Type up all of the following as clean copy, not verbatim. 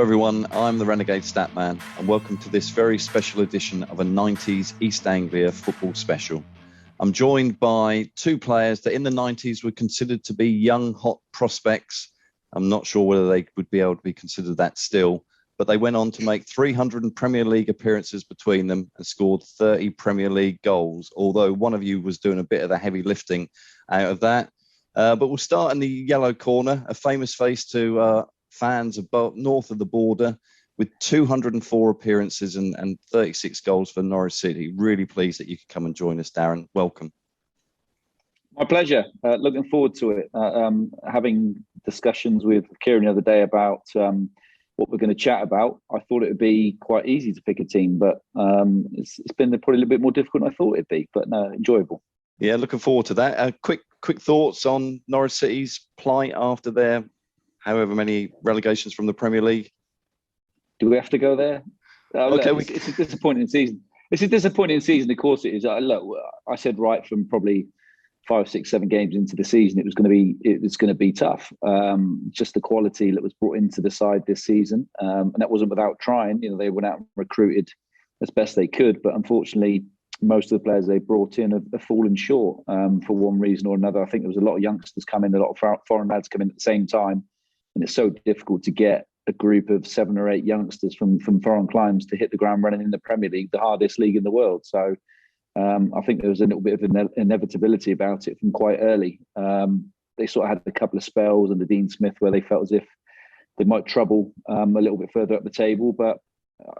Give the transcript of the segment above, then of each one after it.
everyone, I'm the Renegade Statman and welcome to this very special edition of a 90s East Anglia football special. I'm joined by two players that in the 90s were considered to be young, hot prospects. I'm not sure whether they would be able to be considered that still, but they went on to make 300 Premier League appearances between them and scored 30 Premier League goals, although one of you was doing a bit of the heavy lifting out of that. But we'll start in the yellow corner, a famous face to fans above, north of the border, with 204 appearances and 36 goals for Norwich City. Really pleased that you could come and join us, Darren. Welcome. My pleasure. Looking forward to it. Having discussions with Kieron the other day about what we're going to chat about, I thought it would be quite easy to pick a team, but it's been probably a little bit more difficult than I thought it'd be, but no, enjoyable. Yeah, looking forward to that. Quick thoughts on Norwich City's plight after their however many relegations from the Premier League. Do we have to go there? Okay, look, it's a disappointing season. It's a disappointing season, of course it is. Look, I said right from probably 5, 6, 7 games into the season, it was going to be tough. Just the quality that was brought into the side this season, and that wasn't without trying. You know, they went out and recruited as best they could, but unfortunately, most of the players they brought in have fallen short for one reason or another. I think there was a lot of youngsters come in, a lot of foreign lads come in at the same time, and it's so difficult to get a group of 7 or 8 youngsters from foreign climes to hit the ground running in the Premier League, the hardest league in the world. So I think there was a little bit of inevitability about it from quite early. They sort of had a couple of spells under Dean Smith where they felt as if they might trouble a little bit further up the table, but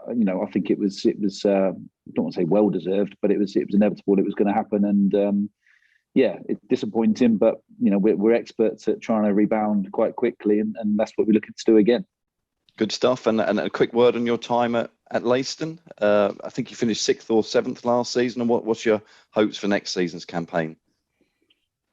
I think it was I don't want to say well deserved, but it was inevitable. It was going to happen, and it's disappointing. But we're experts at trying to rebound quite quickly, and that's what we're looking to do again. Good stuff. And a quick word on your time at Leiston. I think you finished 6th or 7th last season. And what's your hopes for next season's campaign?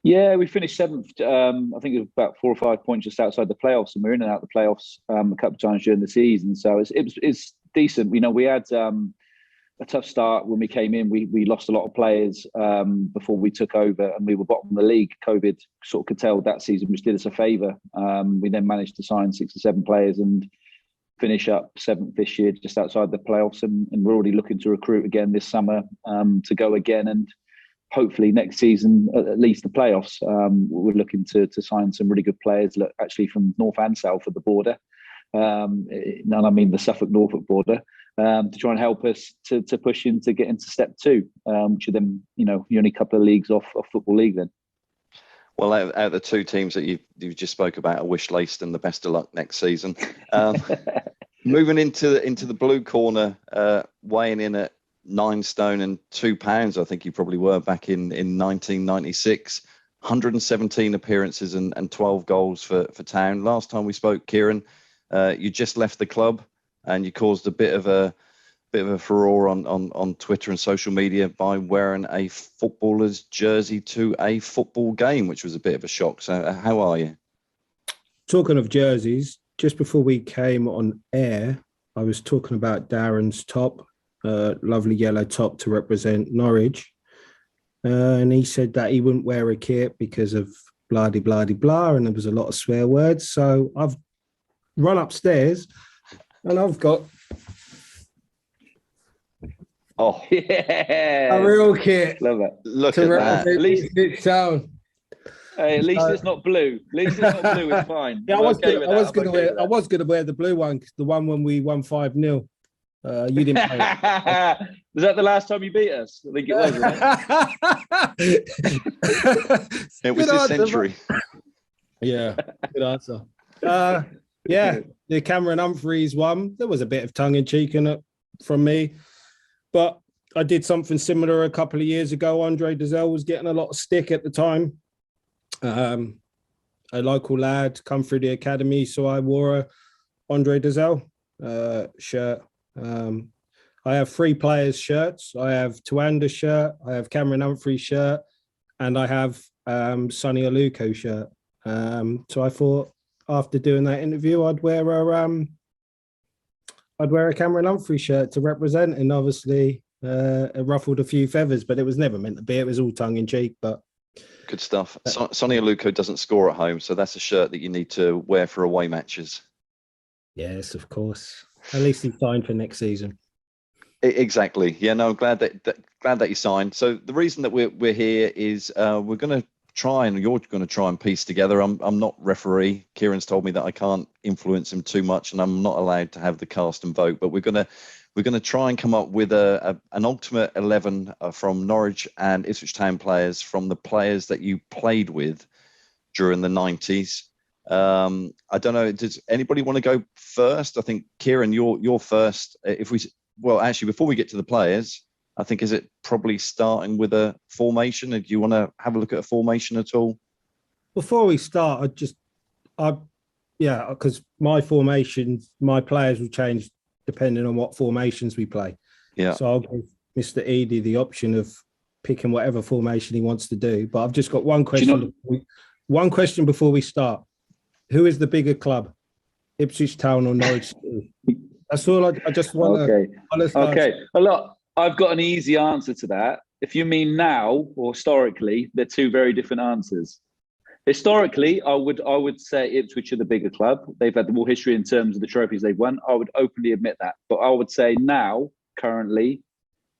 Yeah, we finished 7th. I think it was about 4 or 5 points just outside the playoffs, and we're in and out the playoffs a couple of times during the season. So it's decent. We had a tough start when we came in. We lost a lot of players before we took over, and we were bottom of the league. COVID sort of curtailed that season, which did us a favour. We then managed to sign 6 or 7 players and finish up 7th this year, just outside the playoffs. And we're already looking to recruit again this summer to go again, and hopefully next season, at least the playoffs. We're looking to sign some really good players, actually from north and south of the border. And I mean the Suffolk-Norfolk border, to try and help us to push in to get into step 2, which are then, you're only a couple of leagues off Football League then. Well, out of the 2 teams that you just spoke about, I wish Leiston the best of luck next season. Moving into the blue corner, weighing in at 9 stone and 2 pounds, I think you probably were back in 1996. 117 appearances and 12 goals for Town. Last time we spoke, Kieron, you just left the club and you caused a bit of a furore on Twitter and social media by wearing a footballer's jersey to a football game, which was a bit of a shock. So how are you? Talking of jerseys, just before we came on air, I was talking about Darren's top, lovely yellow top to represent Norwich. And he said that he wouldn't wear a kit because of blah-de-blah-de-blah, and there was a lot of swear words. So I've run upstairs and I've got a real kit. Love it. Look at that. At least Ipswich Town. Hey, at least it's not blue. At least it's not blue. It's fine. Yeah, I was going to wear the blue one, the one when we won 5-0. You didn't play it. Was that the last time you beat us? I think it was. Right? It was this century. Yeah, good answer. The Cameron Humphreys one, there was a bit of tongue-in-cheek in it from me. But I did something similar a couple of years ago. Andre Dazelle was getting a lot of stick at the time. A local lad come through the academy, so I wore a Andre Dazelle shirt. I have 3 players' shirts. I have Tuanda's shirt, I have Cameron Humphreys' shirt, and I have Sonny Aluko shirt. So I thought after doing that interview, I'd wear a Cameron Humphreys shirt to represent, and obviously it ruffled a few feathers, but it was never meant to be. It was all tongue in cheek, but good stuff. Sonny Aluko doesn't score at home, so that's a shirt that you need to wear for away matches. Yes, of course. At least he's signed for next season. Exactly. Yeah, no, I'm glad that you signed. So the reason that we're here is we're going to try and you're going to try and piece together. I'm not referee. Kieron's told me that I can't influence him too much, and I'm not allowed to have the cast and vote. But we're going to try and come up with an ultimate 11 from Norwich and Ipswich Town players, from the players that you played with during the 90s. I don't know. Does anybody want to go first? I think Kieron, you're first. Actually, before we get to the players, I think, is it probably starting with a formation? Do you want to have a look at a formation at all? Before we start, because my formations, my players will change depending on what formations we play. Yeah. So I'll give Mr. Eadie the option of picking whatever formation he wants to do. But I've just got one question. One question before we start. Who is the bigger club, Ipswich Town or Norwich City? That's all. I just want to. Okay. Look, I've got an easy answer to that. If you mean now or historically, they're two very different answers. Historically, I would say Ipswich are the bigger club. They've had more history in terms of the trophies they've won. I would openly admit that. But I would say now, currently,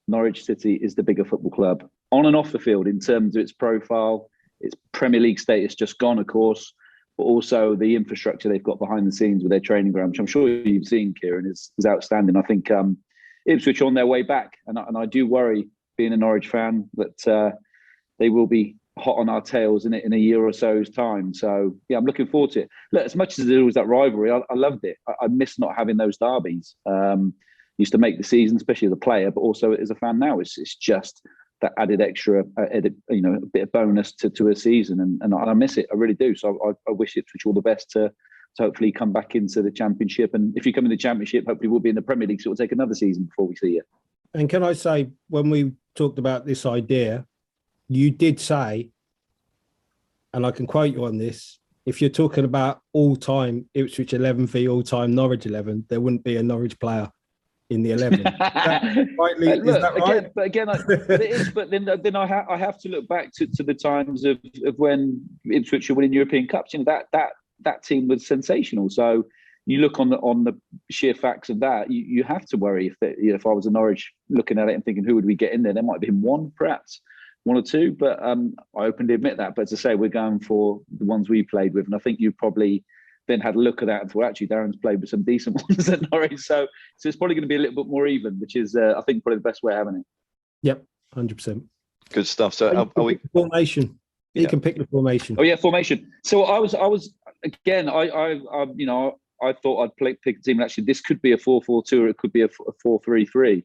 Norwich City is the bigger football club on and off the field in terms of its profile, its Premier League status just gone, of course, but also the infrastructure they've got behind the scenes with their training ground, which I'm sure you've seen, Kieron, is outstanding. I think Ipswich are on their way back, and I do worry, being a Norwich fan, that they will be hot on our tails in a year or so's time. So yeah, I'm looking forward to it. Look, as much as there was that rivalry, I loved it. I miss not having those derbies. Used to make the season, especially as a player, but also as a fan now. It's just that added extra, a bit of bonus to a season, and I miss it. I really do. So I wish Ipswich all the best to hopefully come back into the Championship. And if you come in the Championship, hopefully we'll be in the Premier League. So it'll take another season before we see you. And can I say, when we talked about this idea, you did say, and I can quote you on this, if you're talking about all-time Ipswich 11 v all-time Norwich 11, there wouldn't be a Norwich player in the 11. Is that right? It is. But then I have to look back to the times of when Ipswich were winning European Cups. You know, that team was sensational. So you look on the sheer facts of that, you have to worry if I was a Norwich looking at it and thinking, who would we get in there? There might have been one or two, but I openly admit that. But as I say, we're going for the ones we played with, and I think you probably then had a look at that and thought, actually, Darren's played with some decent ones at Norwich, so it's probably going to be a little bit more even, which is, I think, probably the best way of having it. Yep, 100%. Good stuff. So, are we formation? You can pick the formation. Oh yeah, formation. So I was again. I thought I'd pick a team. And actually, this could be a 4-4-2 or it could be a 4-3-3.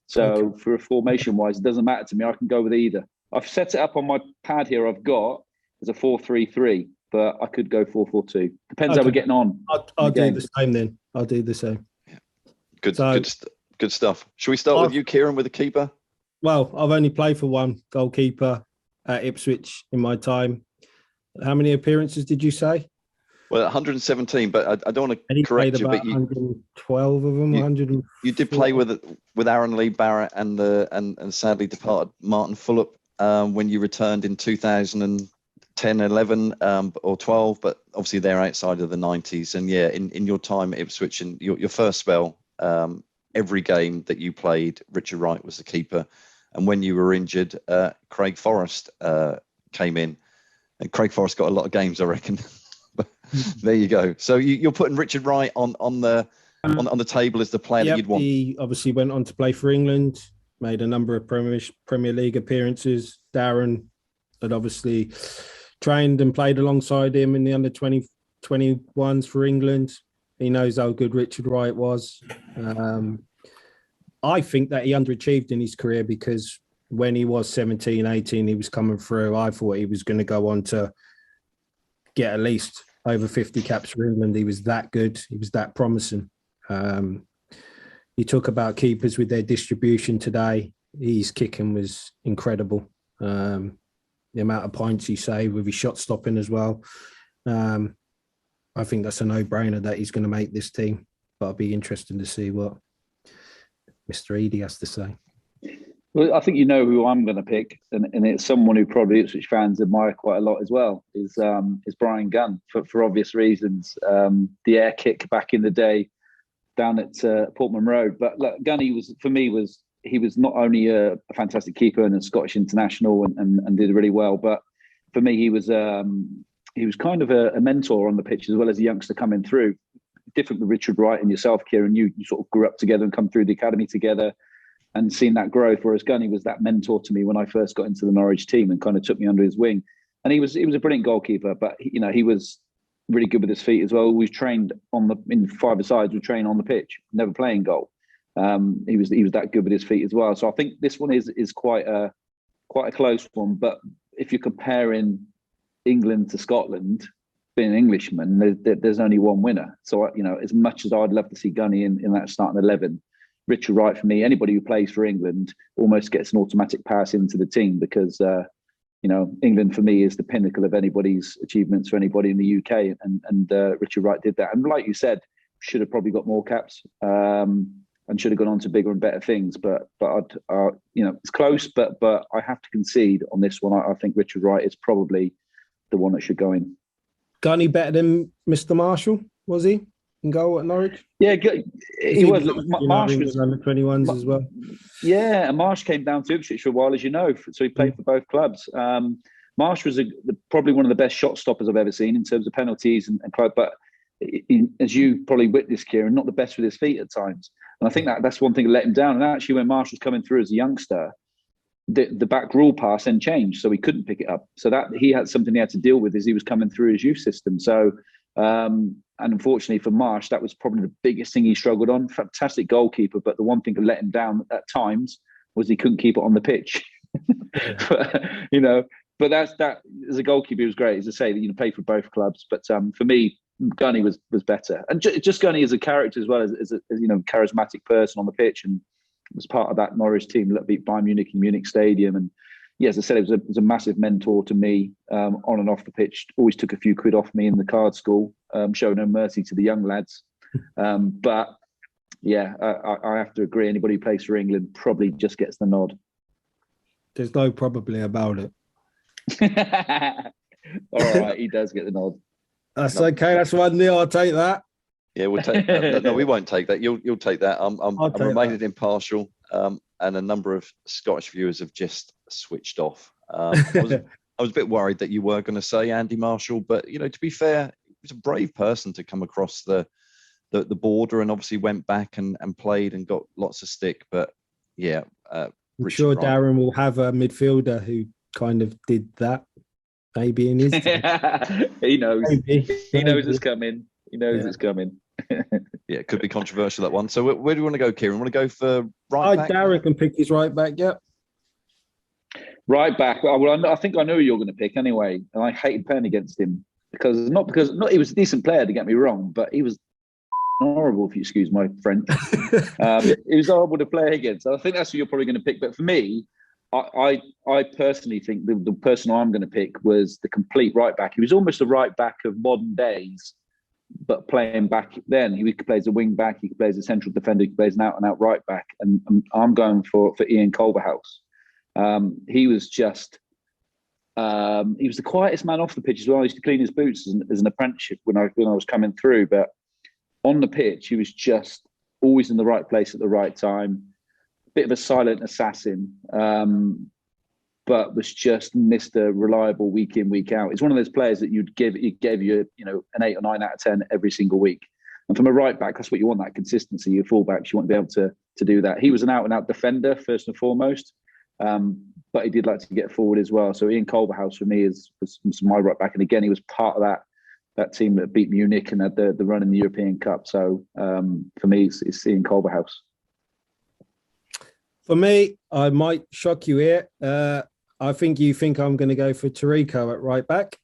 So for a formation wise, it doesn't matter to me. I can go with either. I've set it up on my pad here. I've got as a 4-3-3, but I could go 4-4-2. Depends how we're getting on. I'll do the same then. I'll do the same. Good stuff. Should we start with you, Kieron, with the keeper? Well, I've only played for one goalkeeper at Ipswich in my time. How many appearances did you say? Well, 117, but I don't want to correct you, but 112 of them. You did play with Aaron Lee Barrett and sadly departed Martin Fulop when you returned in 2010, 11 or 12, but obviously they're outside of the 90s. And yeah, in your time at Ipswich and your first spell, every game that you played, Richard Wright was the keeper. And when you were injured, Craig Forrest came in, and Craig Forrest got a lot of games, I reckon. There you go. So you're putting Richard Wright on the table as the player that you'd want. He obviously went on to play for England, made a number of Premier League appearances. Darren had obviously trained and played alongside him in the under 21s for England. He knows how good Richard Wright was. I think that he underachieved in his career because when he was 17, 18, he was coming through. I thought he was going to go on to get at least over 50 caps for England. He was that good. He was that promising. You talk about keepers with their distribution today. His kicking was incredible. The amount of points he saved with his shot stopping as well. I think that's a no-brainer that he's going to make this team. But it'll be interesting to see what Mr. Eadie has to say. Well, I think you know who I'm going to pick, and it's someone who probably Ipswich fans admire quite a lot as well. Is Brian Gunn for obvious reasons. The air kick back in the day down at Portman Road. But look, Gunny he was not only a fantastic keeper and a Scottish international and did really well, but for me he was kind of a mentor on the pitch as well as a youngster coming through. Different with Richard Wright and yourself, Kieron. You sort of grew up together and come through the academy together and seen that growth. Whereas Gunny was that mentor to me when I first got into the Norwich team and kind of took me under his wing. And he was a brilliant goalkeeper, but he was really good with his feet as well. We trained in five-a-sides. We trained on the pitch, never playing goal. He was that good with his feet as well. So I think this one is quite a close one. But if you're comparing England to Scotland, being an Englishman, there's only one winner. So as much as I'd love to see Gunny in that starting 11, Richard Wright, for me, anybody who plays for England almost gets an automatic pass into the team because England for me is the pinnacle of anybody's achievements for anybody in the UK, and Richard Wright did that. And like you said, should have probably got more caps and should have gone on to bigger and better things. But it's close. But I have to concede on this one. I think Richard Wright is probably the one that should go in. Gunny better than Mr. Marshall, was he? In goal at Norwich? Yeah, he was. Marsh was under 21s as well. Yeah, and Marsh came down to Ipswich for a while, as you know, so he played for both clubs. Marsh was probably one of the best shot stoppers I've ever seen in terms of penalties and club, but as you probably witnessed, Kieron, not the best with his feet at times. And I think that's one thing that let him down. And actually, when Marsh was coming through as a youngster, the back rule pass then changed, so he couldn't pick it up. So that he had something he had to deal with as he was coming through his youth system. So, and unfortunately for Marsh, that was probably the biggest thing he struggled on. Fantastic goalkeeper, but the one thing that let him down at times was he couldn't keep it on the pitch. But that's that. As a goalkeeper, he was great. As I say, that played for both clubs. But for me, Gunny was better, and just Gunny as a character as well as a charismatic person on the pitch, and was part of that Norwich team that beat Bayern Munich in Munich Stadium. And yeah, as I said, it was a massive mentor to me on and off the pitch. Always took a few quid off me in the card school, showed no mercy to the young lads. But yeah, I have to agree. Anybody who plays for England probably just gets the nod. There's no probably about it. All right, he does get the nod. That's okay. That's 1-0. I'll take that. Yeah, we'll take that. No, we won't take that. You'll take that. I'm remaining impartial, and a number of Scottish viewers have just switched off. I was a bit worried that you were going to say Andy Marshall, but to be fair, he was a brave person to come across the border, and obviously went back and played and got lots of stick. But yeah, I'm sure Wright. Darren will have a midfielder who kind of did that. Maybe in his team. He knows. Maybe. He knows it's coming. He knows it's coming. Yeah, it could be controversial, that one. So where do you want to go, Kieron? Want to go for right back? Darren can pick his right back, yeah. Right back. Well, I think I know who you're going to pick anyway. And I hated playing against him because he was a decent player, to get me wrong, but he was horrible, if you excuse my French. He was horrible to play against. I think that's who you're probably going to pick. But for me, I personally think the person I'm going to pick was the complete right back. He was almost the right back of modern days, but playing back then. He could play as a wing back, he could play as a central defender, he could play as an out-and-out right back. And I'm going for Ian Calverhouse. He was just he was the quietest man off the pitch as well. I used to clean his boots as an apprenticeship when I was coming through. But on the pitch, he was just always in the right place at the right time. Bit of a silent assassin, but was just Mr. Reliable week in, week out. It's one of those players that he gave you an 8 or 9 out of 10 every single week. And from a right back, that's what you want, that consistency. Your fullbacks, you want to be able to do that. He was an out and out defender first and foremost, but he did like to get forward as well. So Ian Calverhouse for me was my right back, and again he was part of that team that beat Munich and had the run in the European Cup. So for me, it's Ian Calverhouse. For me, I might shock you here. I think you think I'm going to go for Tarico at right back.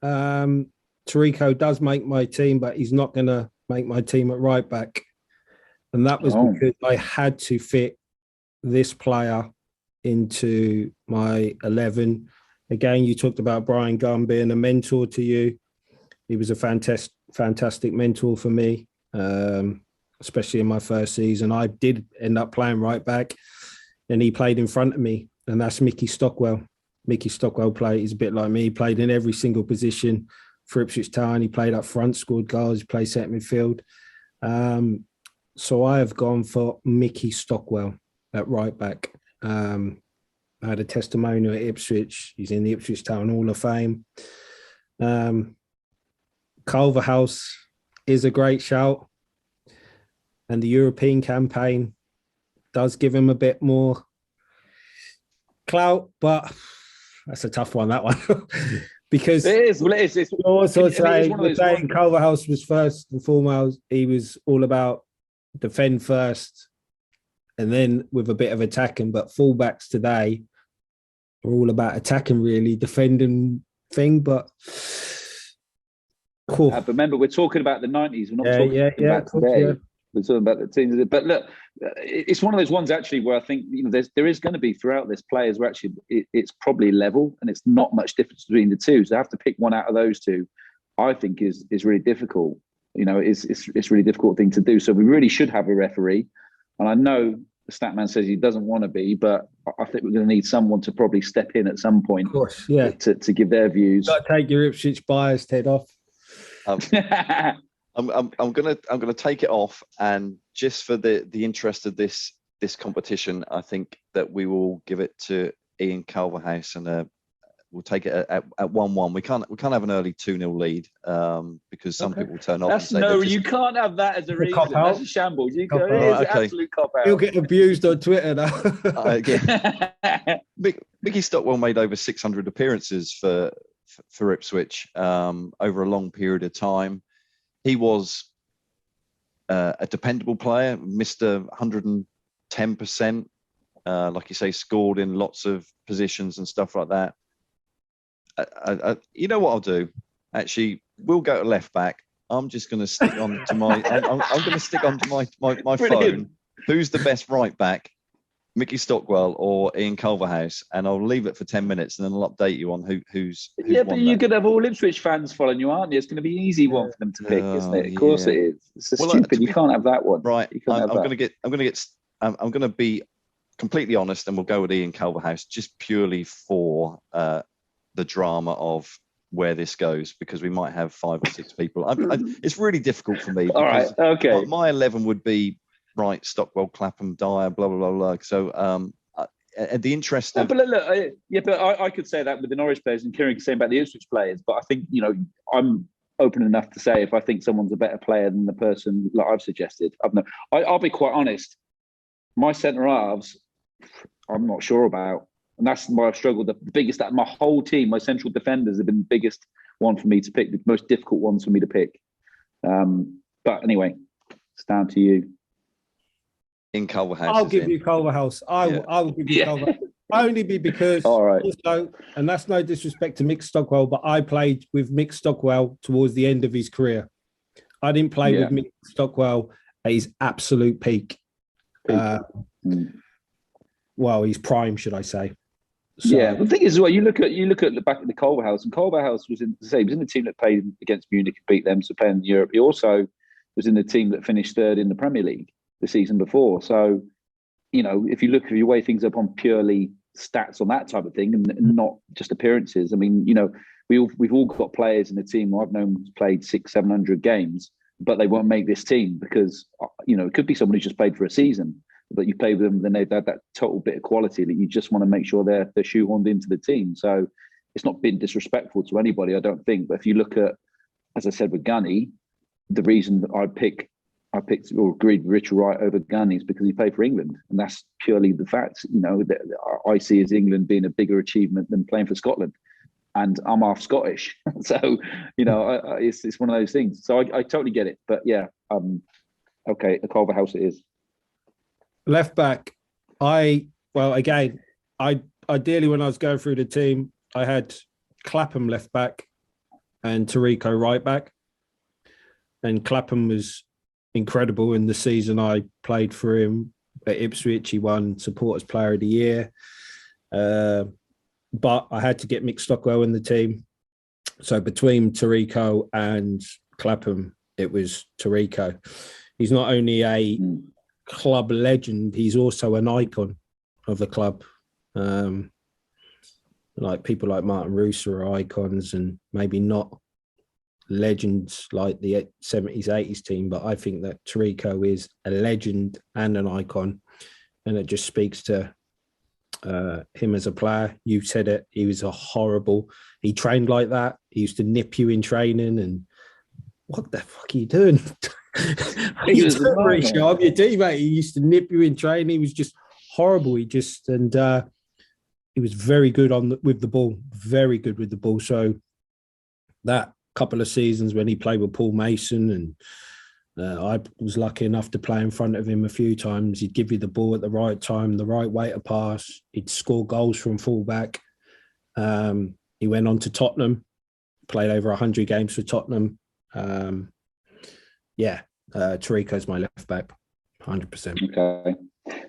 Tarico does make my team, but he's not going to make my team at right back. And that was because I had to fit this player into my 11. Again, you talked about Brian Gunn being a mentor to you. He was a fantastic mentor for me. Especially in my first season. I did end up playing right back, and he played in front of me, and that's Mickey Stockwell. Mickey Stockwell he's a bit like me. He played in every single position for Ipswich Town. He played up front, scored goals, he played centre midfield. So I have gone for Mickey Stockwell at right back. I had a testimonial at Ipswich. He's in the Ipswich Town Hall of Fame. Calverhouse is a great shout. And the European campaign does give him a bit more clout, but that's a tough one, that one. Because it is. Well, it is. It's also saying Calverhouse was first and foremost, he was all about defend first and then with a bit of attacking. But fullbacks today are all about attacking, really, defending thing. But cool. But remember, we're talking about the 90s. We're not talking about today. Yeah. We're talking about the teams. But look, it's one of those ones actually where I think there is going to be throughout this players where actually it's probably level and it's not much difference between the two. So I have to pick one out of those two. I think is really difficult. It's really difficult thing to do. So we really should have a referee. And I know the stat man says he doesn't want to be, but I think we're going to need someone to probably step in at some point. Of course, yeah. To give their views. Got to take your Ipswich biased head off. I'm gonna take it off, and just for the interest of this competition, I think that we will give it to Ian Calverhouse, and we'll take it at 1-1. We can't have an early 2-0 lead because some people turn off. That's, and say you can't have that as a reason. That's a shambles. It is an absolute cop out. He'll get abused on Twitter now. Mickey Stockwell made over 600 appearances for Ipswich over a long period of time. He was a dependable player, Mr. 110%, like you say, scored in lots of positions and stuff like that. You know what I'll do? Actually, we'll go to left back. I'm just going to stick on to my. I'm going to stick onto my phone. Who's the best right back? Mickey Stockwell or Ian Calverhouse, and I'll leave it for 10 minutes, and then I'll update you on who's yeah, but you're going to have all Ipswich fans following you, aren't you? It's going to be an easy one for them to pick, isn't it? Of course it is. It's stupid. You can't have that one. Right. I'm going to be completely honest, and we'll go with Ian Calverhouse just purely for the drama of where this goes, because we might have 5 or 6 people. It's really difficult for me. All right. Okay. My 11 would be Wright, Stockwell, Clapham, Dyer, blah, blah, blah, blah. So the interest of... But look, I could say that with the Norwich players, and Kieron could say about the Ipswich players, but I think, I'm open enough to say if I think someone's a better player than the person like I've suggested. I'll be quite honest. My centre-halves, I'm not sure about. And that's why I've struggled. The biggest, my whole team, my central defenders have been the biggest one for me to pick, the most difficult ones for me to pick. But anyway, it's down to you. In Calverhouse. I'll give you Calverhouse. I will give you Calverhouse. Only because all right. Also, and that's no disrespect to Mick Stockwell, but I played with Mick Stockwell towards the end of his career. I didn't play with Mick Stockwell at his absolute peak. Well, his prime, should I say? So, the thing is, you look at the back of the Calverhouse, and Calverhouse was in the team that played against Munich and beat them, so playing in Europe. He also was in the team that finished third in the Premier League the season before. So, if you weigh things up on purely stats on that type of thing and not just appearances, I mean, we've all got players in the team who I've known who's played 600-700 games, but they won't make this team because, it could be someone who's just played for a season, but you play with them, then they've had that total bit of quality that you just want to make sure they're shoehorned into the team. So it's not been disrespectful to anybody, I don't think. But if you look at, as I said with Gunny, the reason that I picked or agreed with Richard Wright over Gunn is because he played for England, and that's purely the fact. That I see as England being a bigger achievement than playing for Scotland, and I'm half Scottish, so it's one of those things. So I totally get it, but okay, a Calverhouse it is. Left back, ideally when I was going through the team, I had Clapham left back and Tarico right back, and Clapham was incredible in the season I played for him at Ipswich. He won Supporters Player of the Year. But I had to get Mick Stockwell in the team. So between Tarico and Clapham, it was Tarico. He's not only a club legend, he's also an icon of the club. Like people like Martin Roos are icons, and maybe not legends like the 70s, 80s team, but I think that Tarico is a legend and an icon, and it just speaks to him as a player. You said it. He was he trained like that. He used to nip you in training, and what the fuck are you doing? He was very sharp. Your teammate, he used to nip you in training. He was just horrible. He was very good with the ball, very good with the ball. So that couple of seasons when he played with Paul Mason, and I was lucky enough to play in front of him a few times. He'd give you the ball at the right time, the right way to pass. He'd score goals from fullback. He went on to Tottenham, played over 100 games for Tottenham. Tarico's my left back, 100%. Okay.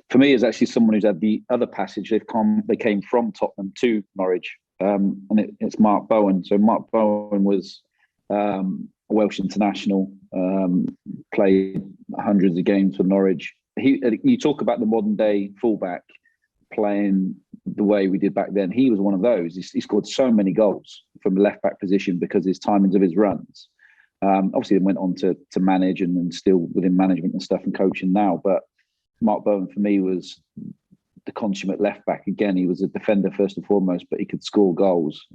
For me, is actually someone who's had the other passage. They came from Tottenham to Norwich, and it's Mark Bowen. So Mark Bowen was a Welsh international, played hundreds of games for Norwich. You talk about the modern day fullback playing the way we did back then. He was one of those. He scored so many goals from the left back position because his timings of his runs. Obviously, he went on to manage and still within management and stuff and coaching now. But Mark Bowen for me was the consummate left back. Again, he was a defender first and foremost, but he could score goals.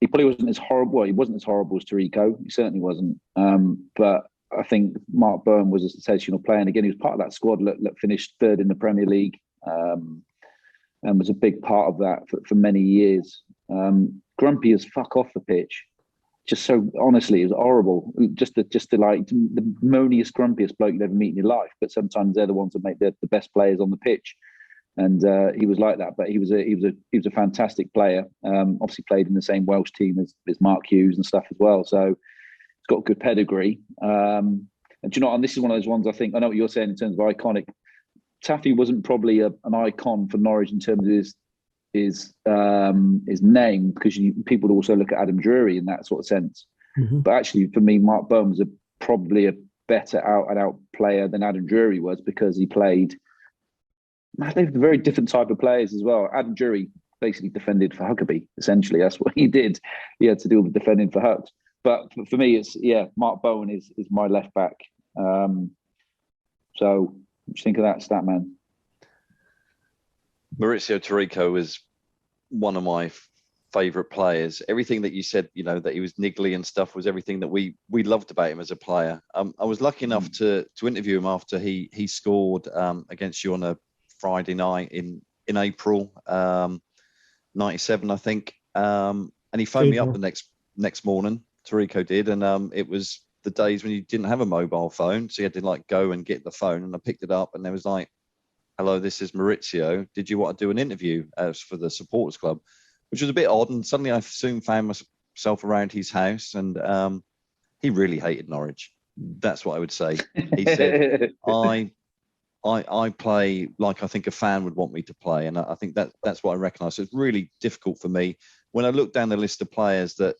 He probably wasn't as horrible. Well, he wasn't as horrible as Tarico. He certainly wasn't. But I think Mark Bowen was a sensational player. And again, he was part of that squad that finished third in the Premier League, and was a big part of that for many years. Grumpy as fuck off the pitch. Just so honestly, it was horrible. Just to like the moaniest, grumpiest bloke you'd ever meet in your life. But sometimes they're the ones that make the best players on the pitch. And he was like that. But he was a fantastic player. Obviously played in the same Welsh team as Mark Hughes and stuff as well. So he's got good pedigree. And do you know, and this is one of those ones I think, I know what you're saying in terms of iconic. Taffy wasn't probably an icon for Norwich in terms of his name, because people also look at Adam Drury in that sort of sense. Mm-hmm. But actually, for me, Mark Bowen was probably a better out-and-out player than Adam Drury was, because he played. They're very different type of players as well. Adam Drury basically defended for Huckabee. Essentially, that's what he did. He had to do with defending for Hucks. But for me, it's Mark Bowen is my left back. So, what do you think of that, stat man? Maurizio Tarico was one of my favourite players. Everything that you said, that he was niggly and stuff, was everything that we loved about him as a player. I was lucky enough to interview him after he scored against you on a Friday night in April, 97, I think. And he phoned me up the next morning. Tarico did, and it was the days when you didn't have a mobile phone, so you had to go and get the phone. And I picked it up, and there was like, "Hello, this is Maurizio. Did you want to do an interview for the supporters club?" Which was a bit odd. And suddenly I soon found myself around his house, and he really hated Norwich. That's what I would say. He said, I play like I think a fan would want me to play. And I think that's what I recognise. So it's really difficult for me. When I look down the list of players that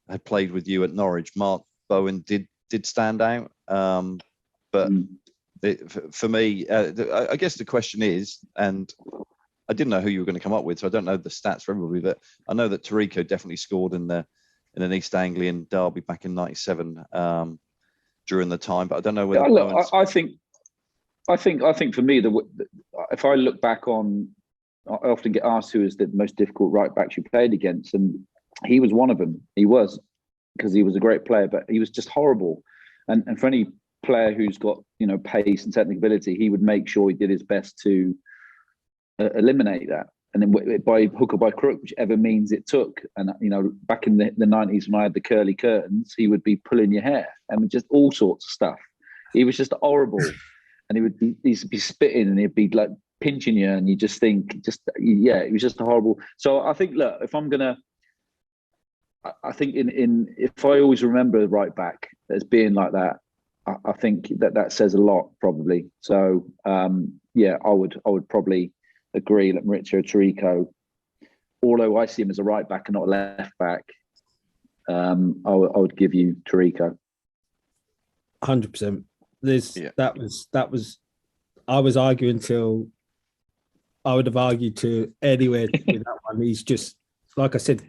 had played with you at Norwich, Mark Bowen did stand out. But for me, I guess the question is, and I didn't know who you were going to come up with, so I don't know the stats for everybody, but I know that Tarico definitely scored in an East Anglian derby back in '97 during the time, but I don't know whether. I think for me, if I look back on, I often get asked who is the most difficult right backs you played against, and he was one of them. He was, because he was a great player, but he was just horrible. And for any player who's got pace and technical ability, he would make sure he did his best to eliminate that, and then by hook or by crook, whichever means it took. And back in the 90s when I had the curly curtains, he would be pulling your hair and just all sorts of stuff. He was just horrible, and he'd be spitting, and he'd be like pinching you, and you just think, it was just horrible. So I think, look, if I'm gonna, I think if I always remember the right back as being like that, I think that says a lot, probably. So I would probably agree that Maurizio Tarico, although I see him as a right back and not a left back, I would give you Tarico. 100%. That was. I was arguing till I would have argued to anywhere with that one. He's just, like I said,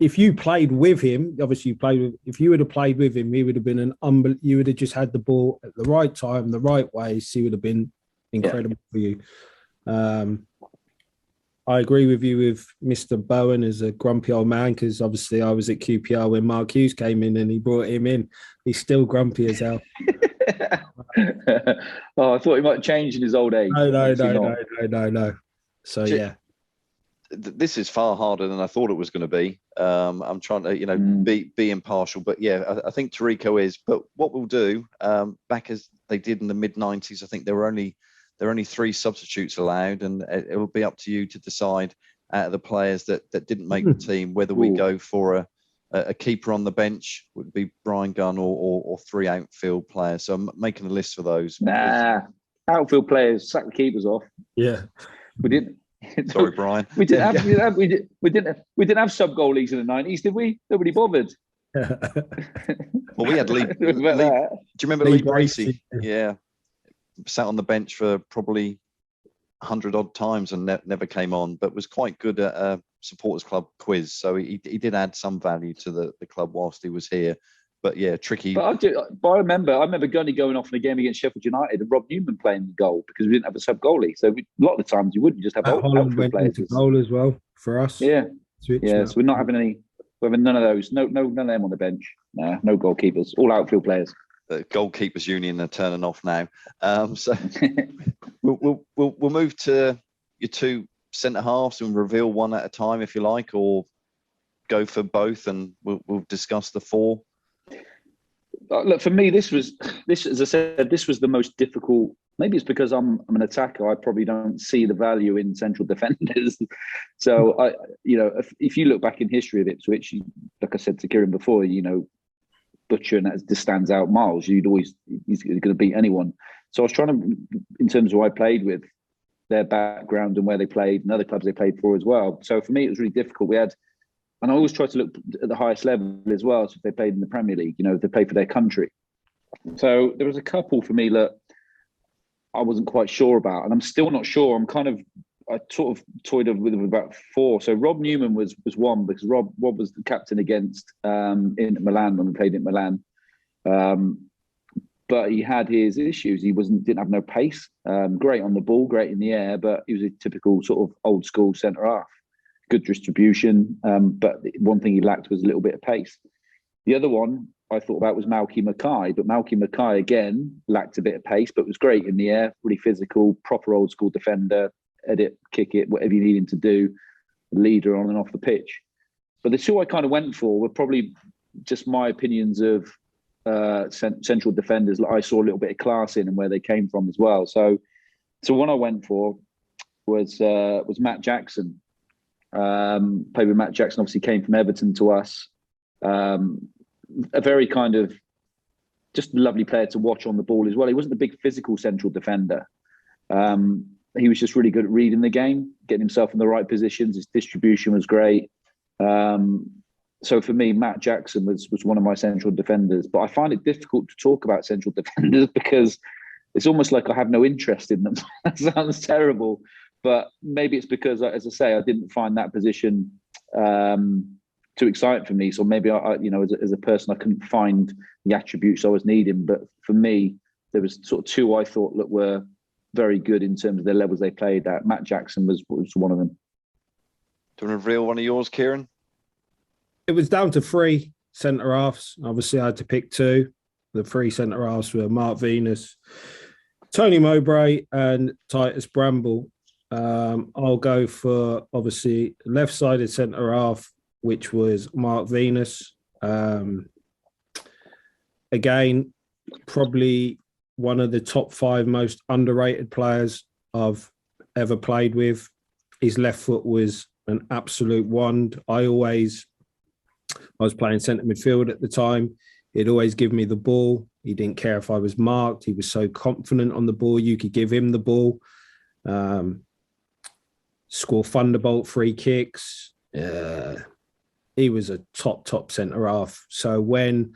if you played with him, obviously you played with. If you would have played with him, he would have been you would have just had the ball at the right time, the right way. So he would have been incredible for you. I agree with you with Mr. Bowen as a grumpy old man, because obviously I was at QPR when Mark Hughes came in and he brought him in. He's still grumpy as hell. Oh, I thought he might change in his old age. No. So, yeah. This is far harder than I thought it was going to be. I'm trying to, be impartial, but yeah, I think Tarico is. But what we'll do, back as they did in the mid-90s, I think there were only 3 substitutes allowed, and it will be up to you to decide out of the players that didn't make the team whether we go for a keeper on the bench, would be Brian Gunn, or 3 outfield players. So I'm making a list for those. Outfield players, sack the keepers off. Yeah, we didn't. Sorry, Brian. We didn't have sub goalies in the 90s, did we? Nobody bothered. Well, we had Lee. Do you remember Lee Bracey? Yeah, sat on the bench for probably 100 odd times and never came on, but was quite good at a supporters club quiz. So he did add some value to the club whilst he was here. But yeah, tricky. But I remember Gunny going off in a game against Sheffield United and Rob Newman playing the goal because we didn't have a sub goalie. So a lot of the times you wouldn't just have Holland went players. Into goal as well for us. Yeah, so we're not having any. We're having none of those. No, none of them on the bench. No goalkeepers. All outfield players. The goalkeepers union are turning off now. So we'll move to your 2 centre halves and reveal one at a time if you like, or go for both, and we'll discuss the 4. Look, for me, this, as I said, this was the most difficult. Maybe it's because I'm an attacker. I probably don't see the value in central defenders. So if you look back in history of Ipswich, like I said to Kieron before, Butcher, and that just stands out miles. He's going to beat anyone. So I was trying to, in terms of who I played with, their background and where they played, and other clubs they played for as well. So for me, it was really difficult. And I always try to look at the highest level as well. So if they played in the Premier League, if they played for their country. So there was a couple for me that I wasn't quite sure about, and I'm still not sure. I sort of toyed with about 4. So Rob Newman was one, because Rob was the captain against in Milan when we played in Milan. But he had his issues. He didn't have no pace. Great on the ball, great in the air, but he was a typical sort of old school centre half. Good distribution, but one thing he lacked was a little bit of pace. The other one I thought about was Malky Mackay, but Malky Mackay again lacked a bit of pace, but was great in the air, really physical, proper old school defender, edit, kick it, whatever you need him to do, leader on and off the pitch. But the 2 I kind of went for were probably just my opinions of central defenders that I saw a little bit of class in and where they came from as well. So one I went for was Matt Jackson. Played with Matt Jackson, obviously came from Everton to us. A very kind of just lovely player to watch on the ball as well. He wasn't a big physical central defender. He was just really good at reading the game, getting himself in the right positions. His distribution was great. So for me, Matt Jackson was one of my central defenders. But I find it difficult to talk about central defenders because it's almost like I have no interest in them. That sounds terrible. But maybe it's because, as I say, I didn't find that position too exciting for me. So maybe as a person, I couldn't find the attributes I was needing. But for me, there was sort of 2 I thought that were very good in terms of the levels they played at. Matt Jackson was one of them. Do you want to reveal one of yours, Kieron? It was down to 3 centre halves. Obviously, I had to pick 2. The 3 centre halves were Mark Venus, Tony Mowbray, and Titus Bramble. I'll go for obviously left-sided centre half, which was Mark Venus. Again, probably one of the top 5 most underrated players I've ever played with. His left foot was an absolute wand. I was playing centre midfield at the time. He'd always give me the ball. He didn't care if I was marked. He was so confident on the ball. You could give him the ball. Score thunderbolt free kicks. He was a top centre half. So when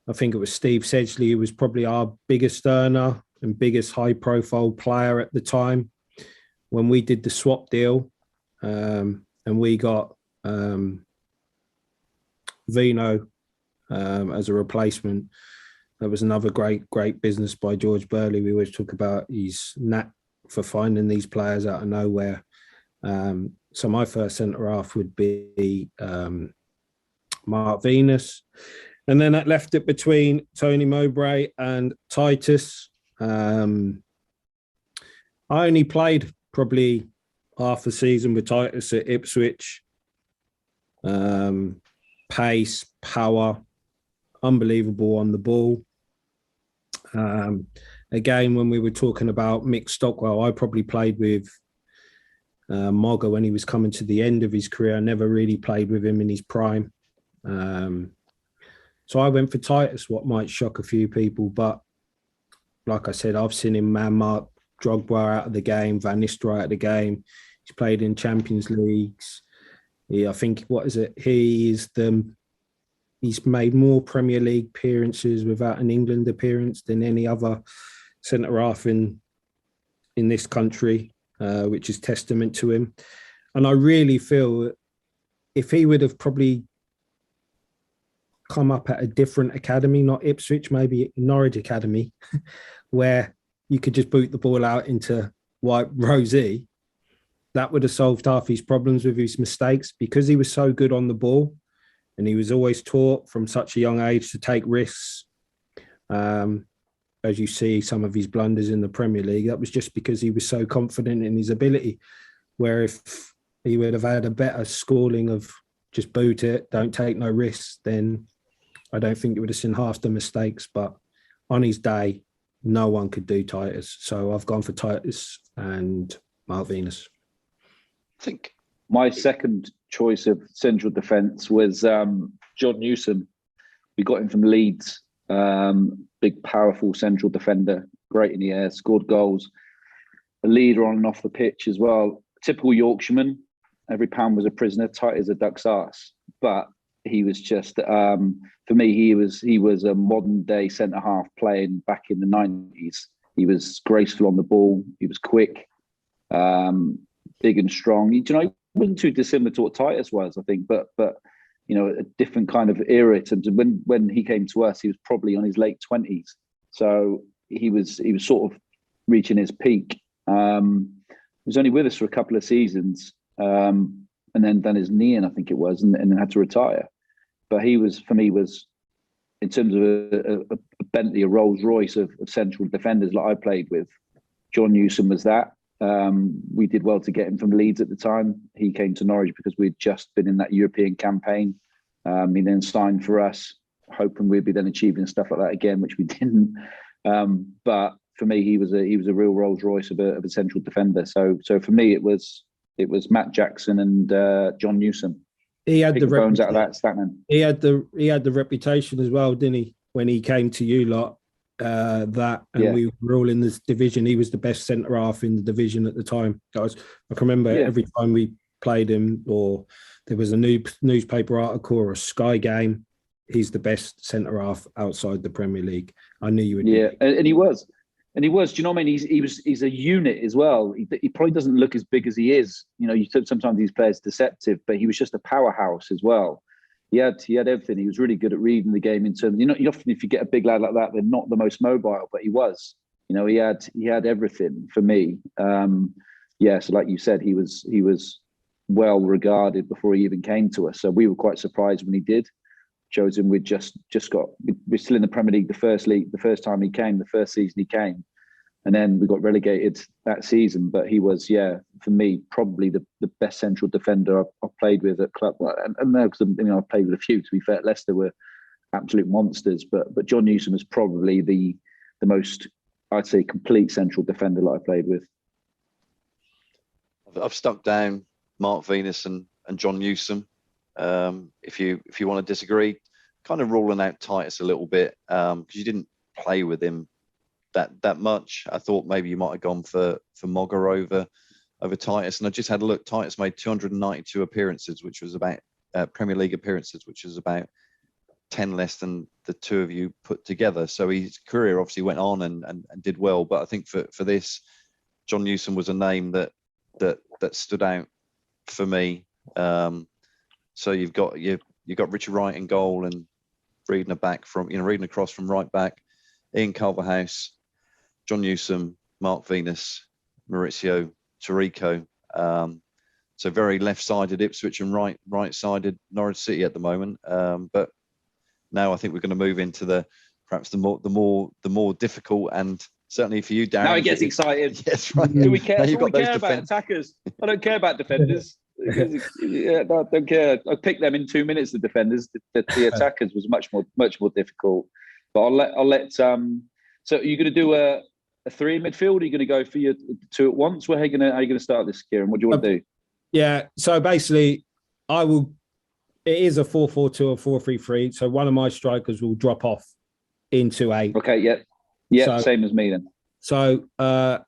I think it was Steve Sedgley, who was probably our biggest earner and biggest high profile player at the time, when we did the swap deal, and we got Vino as a replacement. That was another great business by George Burley. We always talk about his knack for finding these players out of nowhere. So my first centre-half would be Mark Venus. And then that left it between Tony Mowbray and Titus. I only played probably half a season with Titus at Ipswich. Pace, power, unbelievable on the ball. Again, when we were talking about Mick Stockwell, I probably played with Mogger when he was coming to the end of his career. I never really played with him in his prime. So I went for Titus, what might shock a few people. But like I said, I've seen him man-mark Drogba out of the game, Van Nistelrooy out of the game. He's played in Champions Leagues. I think, he's made more Premier League appearances without an England appearance than any other centre-half in this country, which is testament to him. And I really feel if he would have probably come up at a different academy, not Ipswich, maybe Norwich Academy, where you could just boot the ball out into White Rosie, that would have solved half his problems with his mistakes, because he was so good on the ball and he was always taught from such a young age to take risks. As you see some of his blunders in the Premier League, that was just because he was so confident in his ability. Where if he would have had a better schooling of just boot it, don't take no risks, then I don't think you would have seen half the mistakes. But on his day, no one could do Titus. So I've gone for Titus and Mark Venus. I think my second choice of central defence was John Newsom. We got him from Leeds. Big, powerful central defender, great in the air, scored goals, a leader on and off the pitch as well. Typical Yorkshireman. Every pound was a prisoner, tight as a duck's arse. But he was just, for me, he was a modern day centre half playing back in the 90s. He was graceful on the ball. He was quick, big and strong. He wasn't too dissimilar to what Titus was, I think, but a different kind of era in terms of when he came to us, he was probably on his late 20s. So he was sort of reaching his peak. He was only with us for a couple of seasons, and then done his knee in, I think it was, and then had to retire. But he was, for me, in terms of a Bentley, a Rolls Royce of central defenders like I played with. John Newsom was that. We did well to get him from Leeds at the time. He came to Norwich because we'd just been in that European campaign. He then signed for us, hoping we'd be then achieving stuff like that again, which we didn't. But for me, he was a real Rolls Royce of a central defender. So for me, it was Matt Jackson and John Newsom. He had the bones out of that Statman. He had the reputation as well, didn't he? When he came to you lot. We were all in this division. He was the best centre half in the division at the time. I can remember every time we played him, or there was a new newspaper article or a Sky game, he's the best centre half outside the Premier League. I knew you would. Yeah, and he was. Do you know what I mean? He's a unit as well. He probably doesn't look as big as he is. Sometimes these players deceptive, but he was just a powerhouse as well. He had everything. He was really good at reading the game in terms. Often if you get a big lad like that, they're not the most mobile, but he was. He had everything for me. So like you said, he was well regarded before he even came to us. So we were quite surprised when he did. Chose him. We're still in the Premier League. The first time he came, the first season he came, and then we got relegated that season. But he was, for me, probably the best central defender I've played with at club. And because I've played with a few. To be fair, Leicester were absolute monsters. But John Newsom is probably the most, I'd say, complete central defender that I played with. I've stuck down Mark Venus and John Newsom. If you want to disagree, kind of ruling out Titus a little bit, because you didn't play with him that much. I thought maybe you might have gone for Mogger over Titus, and I just had a look. Titus made 292 appearances, which was about Premier League appearances, which was about 10 less than the two of you put together. So his career obviously went on and did well. But I think for this, John Newsom was a name that stood out for me. So you've got your you've got Richard Wright in goal and reading across from right back, Ian Calverhouse, John Newsom, Mark Venus, Maurizio Tirico. So very left-sided Ipswich and right-sided Norwich City at the moment. But now I think we're going to move into perhaps the more difficult, and certainly for you, Darren. Now it gets excited. Yes, right. Do we care? Now We care about attackers. I don't care about defenders. I don't care. I picked them in 2 minutes. The defenders, the attackers was much more difficult. But I'll let. So are you going to do a three in midfield? Are you going to go for your two at once? How are you going to start this, Kieron? What do you want to do? Yeah. So basically, I will. It is a 4-4-2 or 4-3-3. So one of my strikers will drop off into a. Okay. Yeah. So, same as me then. So my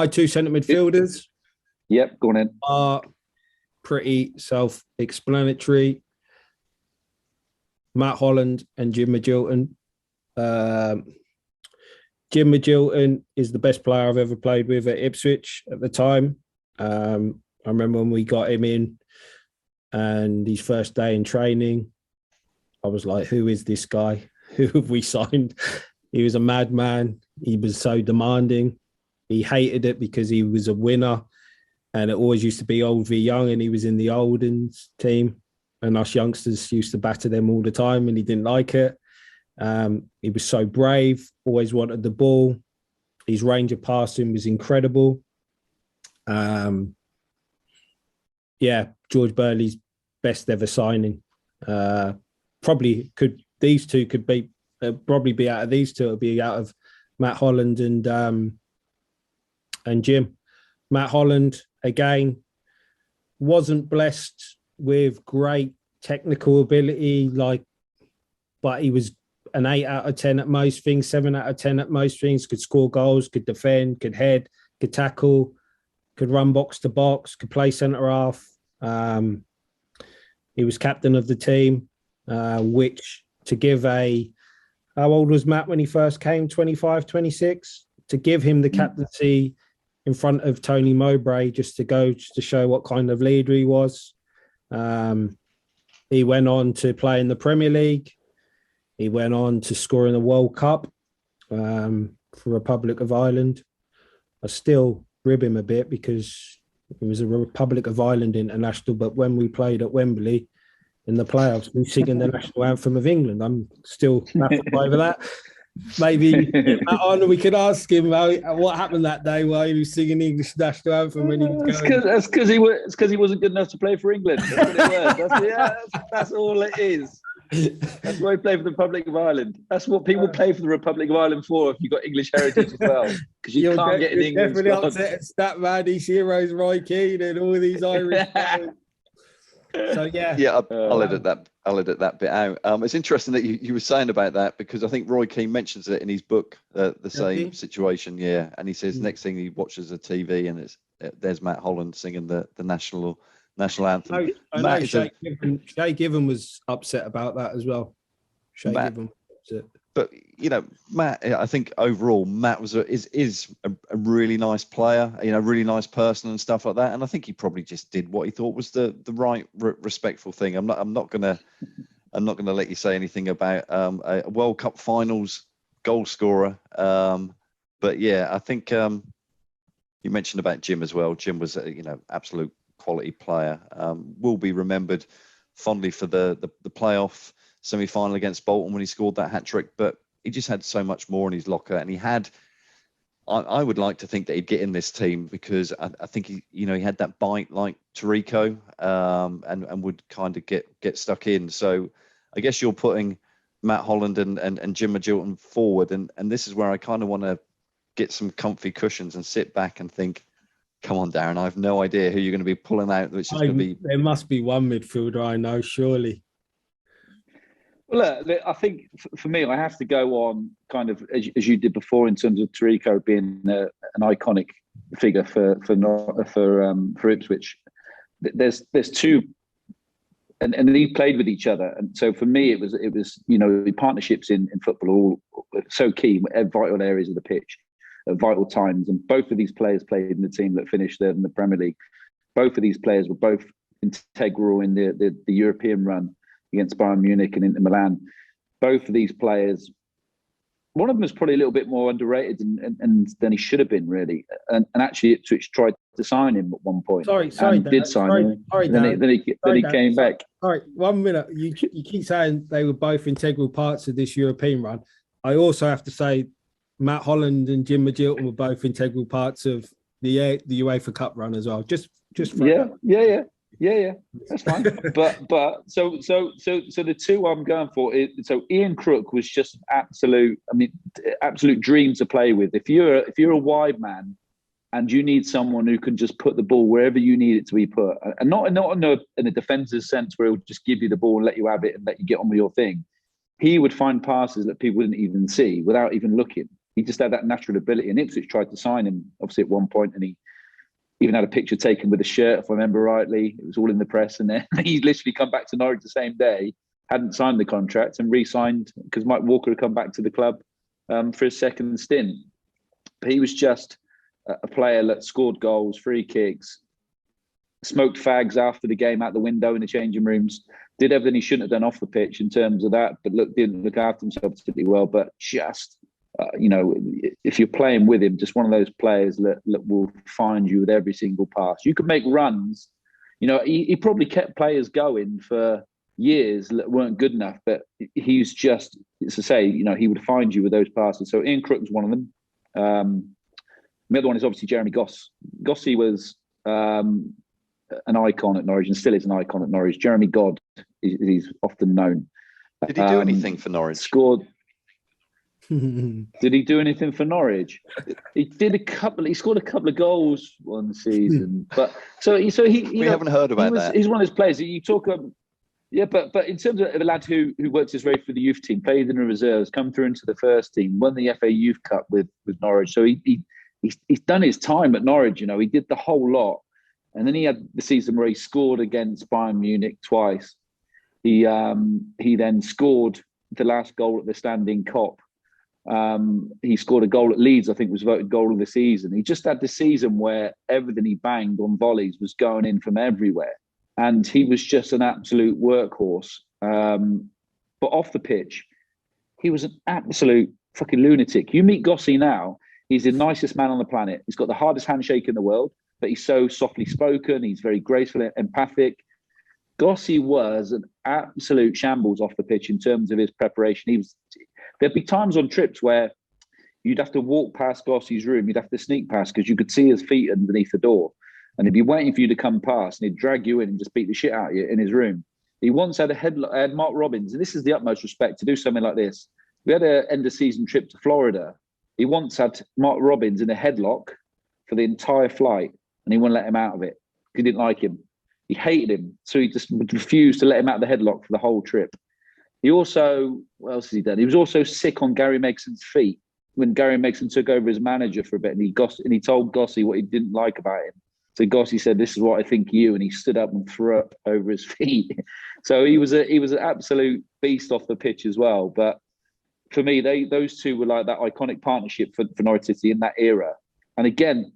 two centre midfielders. Yep. Go on in. Are pretty self-explanatory. Matt Holland and Jim Magilton. Jim Magilton is the best player I've ever played with at Ipswich at the time. I remember when we got him in and his first day in training, I was like, who is this guy? Who have we signed? He was a madman. He was so demanding. He hated it because he was a winner and it always used to be old v young, and he was in the Oldens team and us youngsters used to batter them all the time and he didn't like it. He was so brave, always wanted the ball. His range of passing was incredible. George Burley's best ever signing. These two could be probably be out of these two. It'll be out of Matt Holland and Jim. Matt Holland again wasn't blessed with great technical ability, but he was an 8 out of 10 at most things, 7 out of 10 at most things. Could score goals, could defend, could head, could tackle, could run box to box, could play centre half. He was captain of the team, which to give how old was Matt when he first came? 25, 26? To give him the captaincy in front of Tony Mowbray just to show what kind of leader he was. He went on to play in the Premier League. He went on to score in the World Cup for Republic of Ireland. I still rib him a bit because he was a Republic of Ireland international, but when we played at Wembley in the playoffs, we were singing the national anthem of England. I'm still baffled over that. Maybe we could ask him what happened that day while he was singing the English national anthem. When he was going. That's because he wasn't good enough to play for England. That's what it was. That's all it is. That's why he played for the Republic of Ireland. That's what people play for the Republic of Ireland for if you've got English heritage as well. Because you can't get in the English squad. Definitely upset at Stat Man, these heroes, Roy Keane and all these Irish players. So I'll edit that bit out. It's interesting that you were saying about that because I think Roy Keane mentions it in his book, the same situation. Yeah, and he says next thing he watches the TV and there's Matt Holland singing the national anthem. I know Shay Given was upset about that as well. Given was upset. But Matt, I think overall Matt is a really nice player, really nice person and stuff like that. And I think he probably just did what he thought was the right respectful thing. I'm not gonna let you say anything about a World Cup finals goal scorer. But yeah, I think you mentioned about Jim as well. Jim was absolute quality player. Will be remembered fondly for the playoff semi-final against Bolton when he scored that hat-trick, but he just had so much more in his locker, and I would like to think that he'd get in this team because I think he had that bite like Tirico, and would kind of get stuck in. So I guess you're putting Matt Holland and Jim Magilton forward, and this is where I kind of want to get some comfy cushions and sit back and think, come on, Darren, I have no idea who you're going to be pulling out. Which is going to be. There must be one midfielder I know, surely. Well, look, I think for me, I have to go on kind of as you did before in terms of Tirico being an iconic figure for Ipswich. There's two, and he played with each other, and so for me, it was the partnerships in football are all so key at vital areas of the pitch, at vital times, and both of these players played in the team that finished third in the Premier League. Both of these players were both integral in the European run against Bayern Munich and Inter Milan. Both of these players, one of them is probably a little bit more underrated and than he should have been, really. And actually, Ipswich tried to sign him at one point. Sorry, and did sign him. Then he came back. All right, 1 minute. You keep saying they were both integral parts of this European run. I also have to say Matt Holland and Jim Magilton were both integral parts of the UEFA Cup run as well. Just yeah. That's fine. but so the two I'm going for is, so Ian Crook was just absolute dream to play with. If you're a wide man and you need someone who can just put the ball wherever you need it to be put, and not in a defensive sense where he'll just give you the ball and let you have it and let you get on with your thing. He would find passes that people didn't even see without even looking. He just had that natural ability. And Ipswich tried to sign him, obviously, at one point, and he even had a picture taken with a shirt, if I remember rightly. It was all in the press. And then he literally come back to Norwich the same day, hadn't signed the contract, and re-signed because Mike Walker had come back to the club for his second stint. But he was just a player that scored goals, free kicks, smoked fags after the game out the window in the changing rooms, did everything he shouldn't have done off the pitch in terms of that, but didn't look after himself particularly well. But just, if you're playing with him, just one of those players that will find you with every single pass. You could make runs. He probably kept players going for years that weren't good enough, but he's just, it's to say, he would find you with those passes. So Ian Crook was one of them. The other one is obviously Jeremy Goss. Gossy was an icon at Norwich and still is an icon at Norwich. Jeremy God, he's often known. Did he do anything for Norwich? Did he do anything for Norwich? He did He scored a couple of goals one season, but we haven't heard about that. He's one of those players that you talk about. Yeah, but in terms of a lad who worked his way through the youth team, played in the reserves, come through into the first team, won the FA Youth Cup with Norwich. So he's done his time at Norwich. He did the whole lot. And then he had the season where he scored against Bayern Munich twice. He then scored the last goal at the Standing Cop. He scored a goal at Leeds, I think was voted goal of the season. He just had this season where everything he banged on volleys was going in from everywhere. And he was just an absolute workhorse. But off the pitch, he was an absolute fucking lunatic. You meet Gossy now, he's the nicest man on the planet. He's got the hardest handshake in the world, but he's so softly spoken. He's very graceful and empathic. Gossy was an absolute shambles off the pitch in terms of his preparation. There'd be times on trips where you'd have to walk past Gossy's room. You'd have to sneak past because you could see his feet underneath the door. And he'd be waiting for you to come past and he'd drag you in and just beat the shit out of you in his room. He once had had Mark Robbins, and this is the utmost respect to do something like this. We had an end of season trip to Florida. He once had Mark Robbins in a headlock for the entire flight, and he wouldn't let him out of it. He didn't like him. He hated him. So he just refused to let him out of the headlock for the whole trip. He also, what else has he done? He was also sick on Gary Megson's feet when Gary Megson took over as manager for a bit, and he told Gossy what he didn't like about him. So Gossy said, "This is what I think of you," and he stood up and threw up over his feet. So he was an absolute beast off the pitch as well. But for me, those two were like that iconic partnership for Norwich City in that era. And again,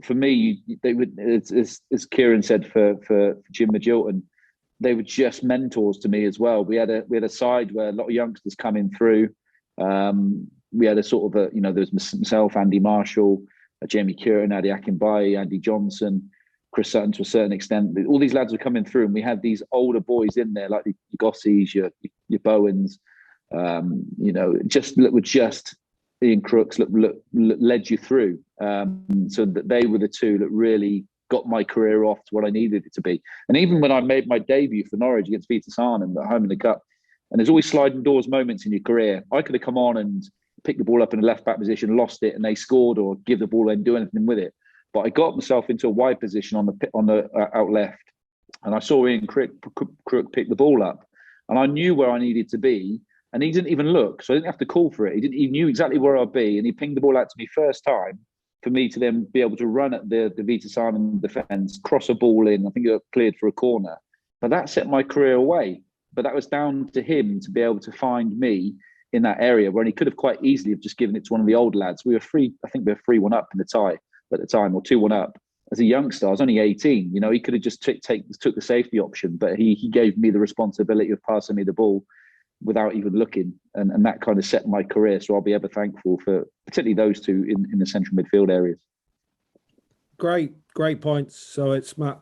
for me, they would, as Kieron said for Jim Magilton, they were just mentors to me as well. We had a side where a lot of youngsters coming through. We had a sort of there was myself, Andy Marshall, Jamie Kieran, Adi Akinbaye, Andy Johnson, Chris Sutton to a certain extent. All these lads were coming through, and we had these older boys in there, like your Gossies, your Bowens, just Ian Crooks led you through. So that they were the two that really got my career off to what I needed it to be. And even when I made my debut for Norwich against Vitas Arnhem at home in the Cup, and there's always sliding doors moments in your career, I could have come on and picked the ball up in a left-back position, lost it, and they scored, or give the ball and do anything with it. But I got myself into a wide position on the out left, and I saw Ian Crook pick the ball up, and I knew where I needed to be, and he didn't even look, so I didn't have to call for it. He knew exactly where I'd be, and he pinged the ball out to me first time for me to then be able to run at the Vitas Arnhem defence, cross a ball in. I think it cleared for a corner, but that set my career away. But that was down to him to be able to find me in that area, where he could have quite easily have just given it to one of the old lads. We were free. I think we were 3-1 up in the tie at the time, or 2-1 up. as a youngster. I was only 18. You know, he could have just took the safety option, but he gave me the responsibility of passing me the ball without even looking, and that kind of set my career. So I'll be ever thankful for particularly those two in the central midfield areas. Great points. So it's Matt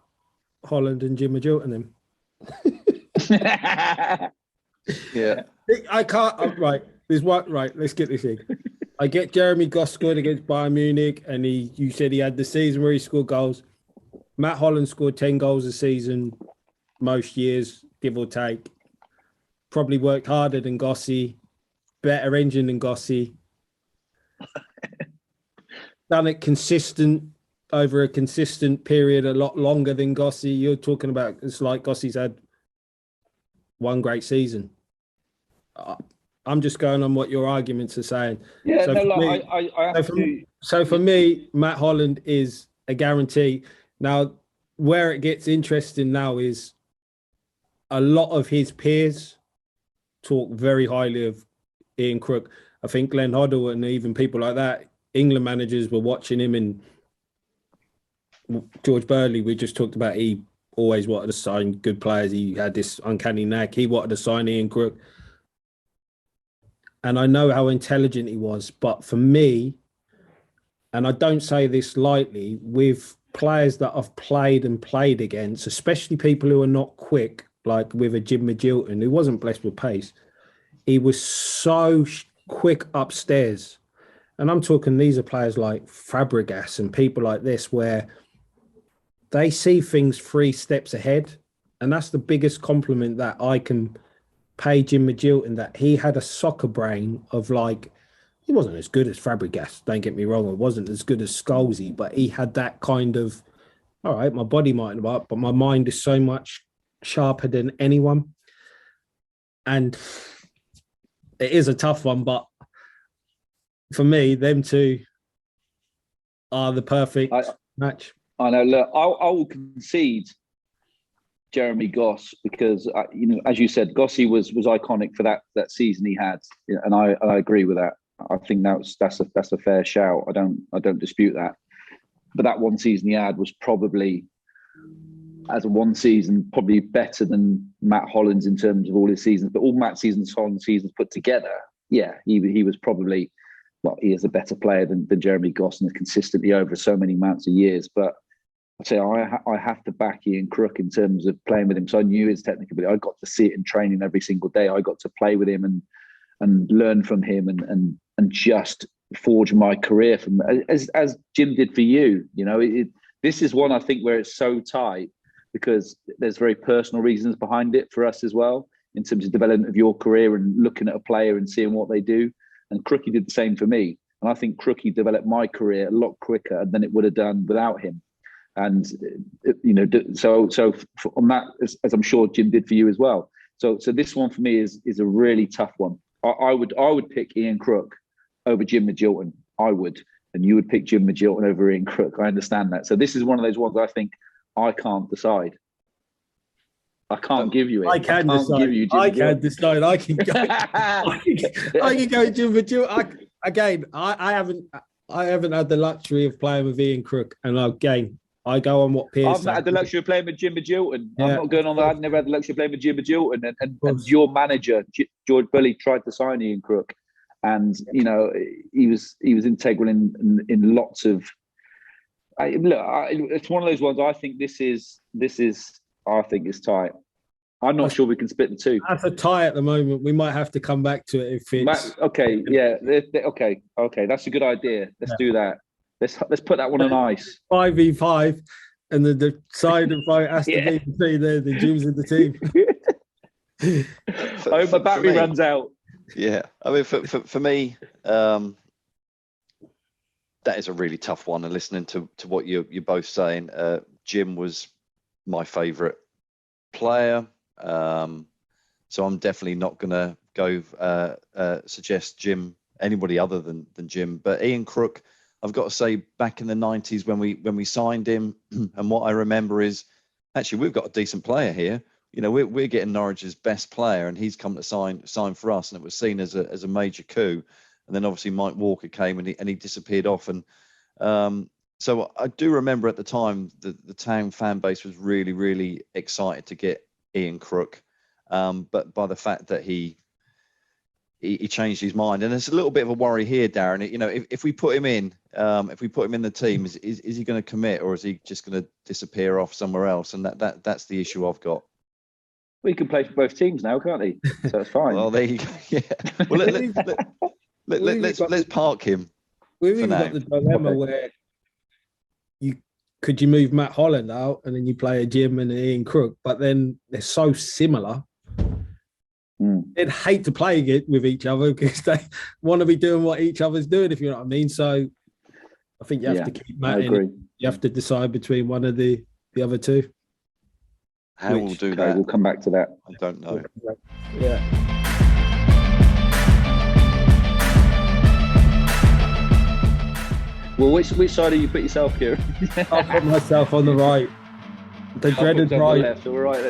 Holland and Jim Magilton then. Yeah, I can't. Right, there's what. Right, let's get this in. I get Jeremy Goss scored against Bayern Munich, and you said he had the season where he scored goals. Matt Holland scored 10 goals a season, most years, give or take. Probably worked harder than Gossy, better engine than Gossy. Done it consistent over a consistent period, a lot longer than Gossy. You're talking about, it's like Gossy's had one great season. I'm just going on what your arguments are saying. Yeah, so no, for me, I have to. So for me, Matt Holland is a guarantee. Now, where it gets interesting now is a lot of his peers talk very highly of Ian Crook. I think Glenn Hoddle and even people like that, England managers were watching him, and George Burley, we just talked about, he always wanted to sign good players. He had this uncanny knack. He wanted to sign Ian Crook. And I know how intelligent he was. But for me, and I don't say this lightly, with players that I've played against, especially people who are not quick, like with a Jim Magilton, who wasn't blessed with pace, he was so quick upstairs. And I'm talking, these are players like Fabregas and people like this, where they see things 3 steps ahead. And that's the biggest compliment that I can pay Jim Magilton, that he had a soccer brain of, like, he wasn't as good as Fabregas, don't get me wrong, it wasn't as good as Scholesy, but he had that kind of, all right, my body might not, but my mind is so much sharper than anyone. And it is a tough one, but for me, them two are the perfect match. I know. Look, I will concede Jeremy Goss because, as you said, Gossy was iconic for that season he had, and I agree with that. I think that's a fair shout. I don't dispute that. But that one season he had was probably, as a one season, probably better than Matt Holland's in terms of all his seasons. But all Matt Holland's seasons put together, yeah, he was probably, well, he is a better player than Jeremy Goss, and consistently over so many amounts of years. But I'd say I have to back Ian Crook in terms of playing with him. So I knew his technical ability. I got to see it in training every single day. I got to play with him and learn from him and just forge my career from, as Jim did for you. You know, this is one I think where it's so tight because there's very personal reasons behind it for us as well, in terms of development of your career and looking at a player and seeing what they do. And Crookie did the same for me. And I think Crookie developed my career a lot quicker than it would have done without him. And, you know, so on that, as I'm sure Jim did for you as well. So this one for me is a really tough one. I would pick Ian Crook over Jim Magilton. I would. And you would pick Jim Magilton over Ian Crook. I understand that. So this is one of those ones I think I can't decide. I can't give you it. I can decide. I can decide. I can go. I can go Jim Magilton. I haven't had the luxury of playing with Ian Crook, and again, I go on what Piers. I've not had the luxury of playing with Jim Magilton. Yeah. I'm not going on that. I've never had the luxury of playing with Jim Magilton, and your manager George Burley tried to sign Ian Crook, and you know he was integral in lots of. It's one of those ones. I think this is. I think it's tight. I'm not sure we can split the two. That's a tie at the moment. We might have to come back to it if it's okay. Yeah, okay. That's a good idea. Let's do that. Let's put that one on ice. 5v5, and the deciding vote has to be between the Jews and the team. I hope my battery runs out. Yeah, I mean, for me, that is a really tough one. And listening to what you're both saying, Jim was my favourite player. So I'm definitely not going to go suggest Jim, anybody other than Jim. But Ian Crook, I've got to say, back in the 90s when we signed him, and what I remember is, actually, we've got a decent player here. You know, we're getting Norwich's best player, and he's come to sign for us, and it was seen as a major coup. And then obviously Mike Walker came and he disappeared off. And So I do remember at the time the Town fan base was really, really excited to get Ian Crook, but by the fact that he changed his mind, and there's a little bit of a worry here, Darren. You know, if we put him in, the team, is he going to commit, or is he just going to disappear off somewhere else? And that's the issue I've got. Well, he can play for both teams now, can't he? So it's fine. Well, there you go. Yeah. Well, let's park him. We've even got the dilemma where could you move Matt Holland out and then you play a Jim and an Ian Crook, but then they're so similar. They'd hate to play it with each other because they want to be doing what each other's doing, if you know what I mean. So I think you have to keep Matt in. You have to decide between one of the other two. How we'll do that? We'll come back to that. I don't know. Yeah. Well, which side do you put yourself, Kieron? I'll put myself on the right. The dreaded right. Left, all right.